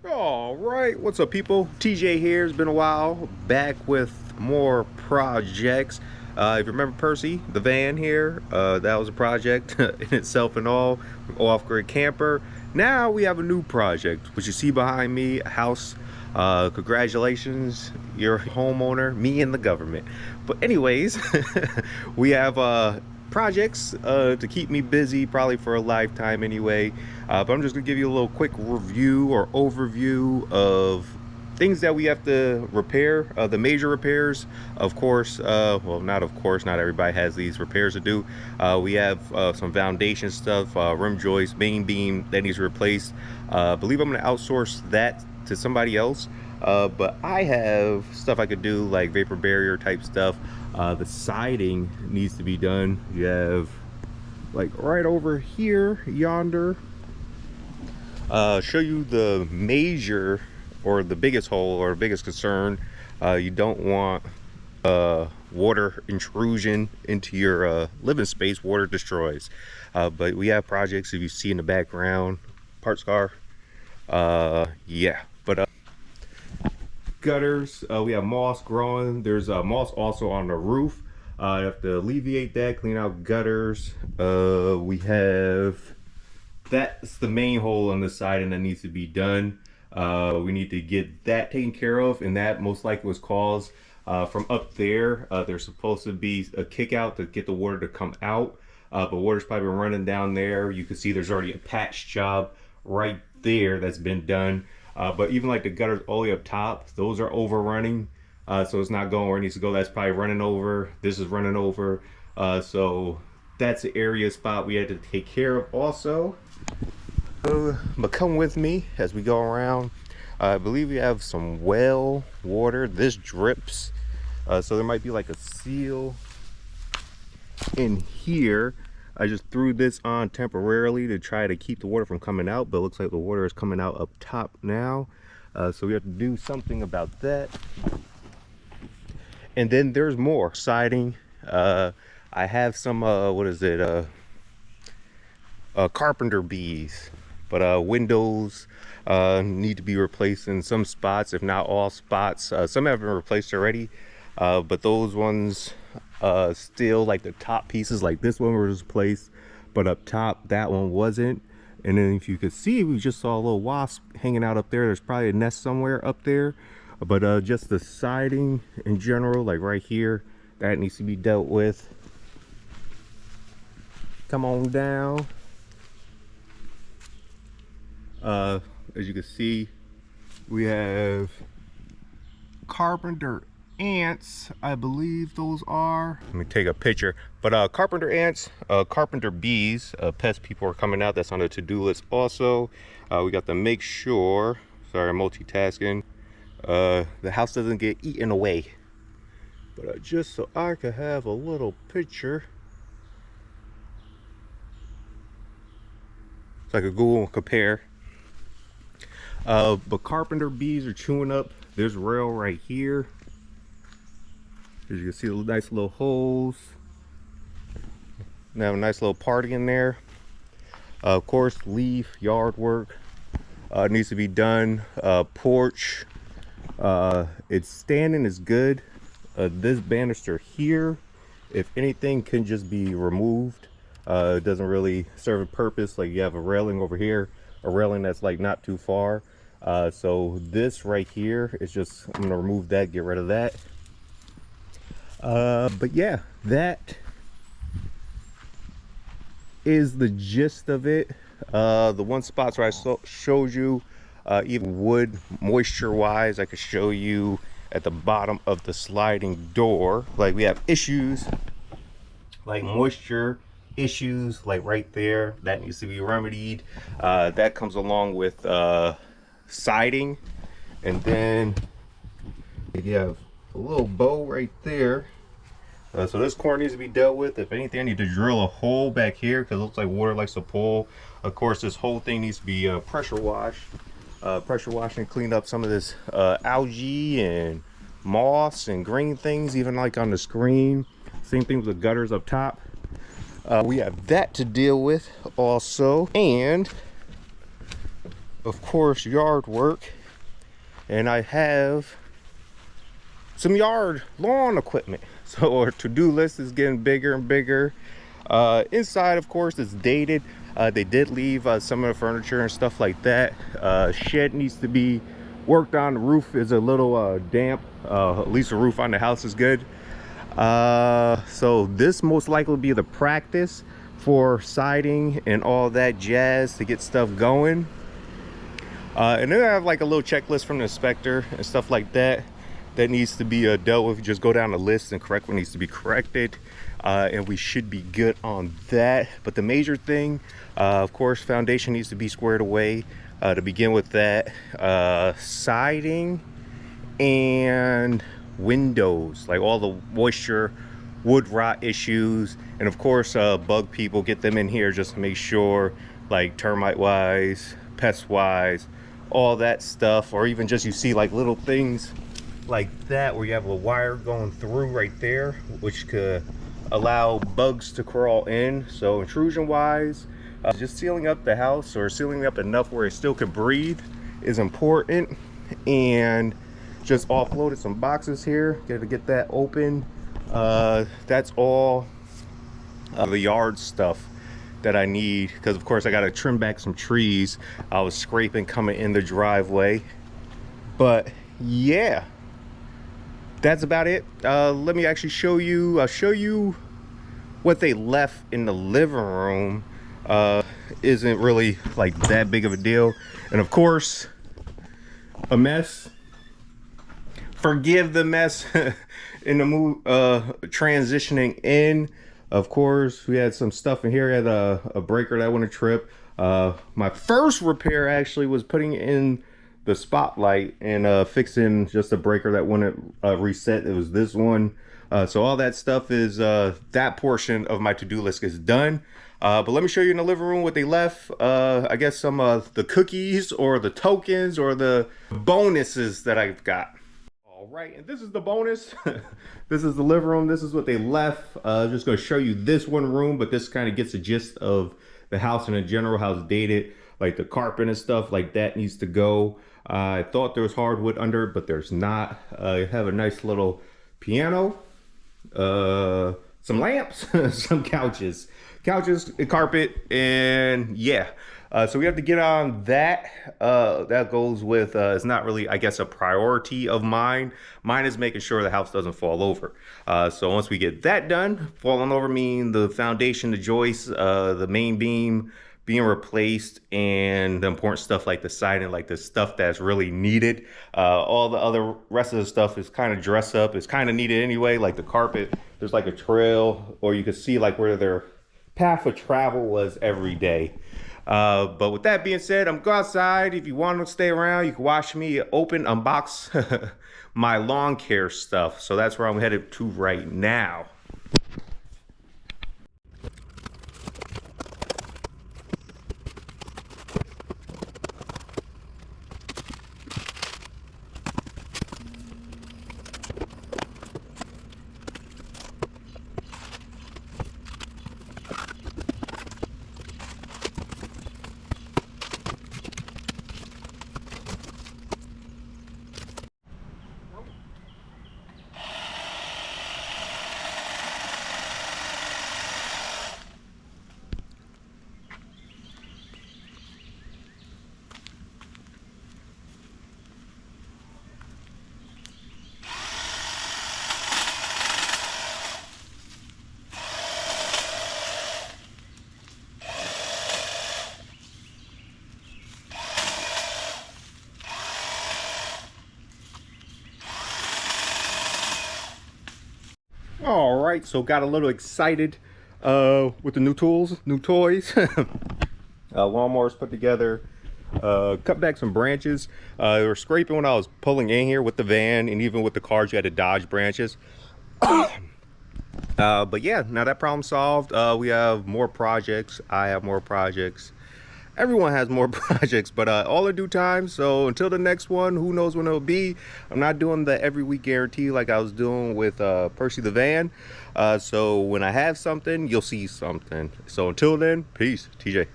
All right, what's up, people? TJ here. It's been a while. Back with more projects. If you remember Percy, the van here, that was a project in itself and all. Off-grid camper. Now we have a new project, which you see behind me, a house. Congratulations, you're a homeowner. Me and the government. But anyways, we have projects to keep me busy, probably for a lifetime anyway. But I'm just gonna give you a little quick review or overview of things that we have to repair, the major repairs. Of course, well, not of course, not everybody has these repairs to do. We have some foundation stuff, rim joist, main beam that needs replaced. I believe I'm gonna outsource that to somebody else. But I have stuff I could do, like vapor barrier type stuff. The siding needs to be done. You have, like, right over here, yonder. Show you the major or the biggest hole or biggest concern. You don't want water intrusion into your living space. Water destroys. But we have projects, if you see in the background, parts car. Yeah, but gutters, we have moss growing. There's moss also on the roof. You have to alleviate that, clean out gutters. We have, that's the main hole on the side and that needs to be done. We need to get that taken care of, and that most likely was caused from up there. There's supposed to be a kick out to get the water to come out, but water's probably been running down there. You can see there's already a patch job right there that's been done. But even like the gutters all the way up top, those are overrunning. So it's not going where it needs to go. That's probably running over. This is running over. So that's the area spot we had to take care of also. But come with me as we go around. I believe we have some well water. This drips. So there might be like a seal in here. I just threw this on temporarily to try to keep the water from coming out, but it looks like the water is coming out up top now. So we have to do something about that. And then there's more siding. I have some, what is it? Carpenter bees. But windows need to be replaced in some spots, if not all spots. Some have been replaced already, but those ones still, like the top pieces, like this one was replaced, but up top that one wasn't. And then if you could see, we just saw a little wasp hanging out up there. There's probably a nest somewhere up there. But just the siding in general, like right here, that needs to be dealt with. Come on down. As you can see, we have carpenter ants, I believe those are. Let me take a picture. But carpenter ants, carpenter bees, pest people are coming out. That's on the to-do list also. We got to make sure, sorry, I'm multitasking, the house doesn't get eaten away. But just so I could have a little picture, so I could go and compare. But carpenter bees are chewing up this rail right here. As you can see, the nice little holes. Now a nice little party in there. Of course, leaf yard work needs to be done. Porch, it's standing is good. This banister here, if anything, can just be removed. It doesn't really serve a purpose. Like, you have a railing over here, a railing that's like not too far. So this right here is just, I'm gonna remove that, get rid of that. But yeah, that is the gist of it. The one spots where I showed you, even wood moisture wise, I could show you at the bottom of the sliding door. Like, we have issues like moisture issues, like right there, that needs to be remedied. That comes along with siding. And then you have a little bow right there. So this corner needs to be dealt with. If anything, I need to drill a hole back here because it looks like water likes to pull. Of course, this whole thing needs to be pressure washed. Pressure washing, clean up some of this algae and moss and green things, even like on the screen. Same thing with the gutters up top. We have that to deal with also. And of course, yard work, and I have some yard lawn equipment. So our to-do list is getting bigger and bigger. Inside, of course, is dated. They did leave some of the furniture and stuff like that. Shed needs to be worked on. The roof is a little damp. At least the roof on the house is good. So this most likely will be the practice for siding and all that jazz to get stuff going. And then I have like a little checklist from the inspector and stuff like that that needs to be dealt with. You just go down the list and correct what needs to be corrected, and we should be good on that. But the major thing, of course, foundation needs to be squared away to begin with. That siding and windows, like all the moisture, wood rot issues, and of course bug people, get them in here just to make sure, like termite wise, pest wise, all that stuff. Or even just, you see like little things like that where you have a wire going through right there, which could allow bugs to crawl in. So intrusion wise, just sealing up the house, or sealing up enough where it still can breathe, is important. And just offloaded some boxes here, to get that open. That's all the yard stuff that I need, because of course I got to trim back some trees I was scraping coming in the driveway. But yeah, that's about it. Let me actually show you. I'll show you what they left in the living room. Isn't really like that big of a deal, and of course a mess. Forgive the mess in the move, transitioning in. Of course, we had some stuff in here. I had a breaker that went a trip. My first repair actually was putting in the spotlight and fixing just a breaker that wouldn't reset. It was this one. So all that stuff is, that portion of my to-do list is done. But let me show you in the living room what they left. I guess some of the cookies, or the tokens, or the bonuses that I've got. All right, and this is the bonus. This is the living room. This is what they left. Just going to show you this one room, but this kind of gets the gist of the house in general, how it's dated. Like the carpet and stuff like that needs to go. I thought there was hardwood under it, but there's not. You have a nice little piano, some lamps, some couches, carpet, and yeah. So we have to get on that. That goes with, it's not really, I guess, a priority of mine. Mine is making sure the house doesn't fall over. So once we get that done, falling over mean the foundation, the joists, the main beam being replaced, and the important stuff like the siding, like the stuff that's really needed. All the other rest of the stuff is kind of dress up. It's kind of needed anyway, like the carpet. There's like a trail, or you can see like where their path of travel was every day. But with that being said, I'm going outside. If you want to stay around, you can watch me unbox my lawn care stuff. So that's where I'm headed to right now. All right, so got a little excited with the new tools, new toys. Lawnmowers put together, cut back some branches. They were scraping when I was pulling in here with the van, and even with the cars you had to dodge branches. But yeah, now that problem solved. We have more projects. I have more projects. Everyone has more projects, but all in due time. So until the next one, who knows when it'll be. I'm not doing the every week guarantee like I was doing with Percy the van. So when I have something, you'll see something. So until then, peace. TJ.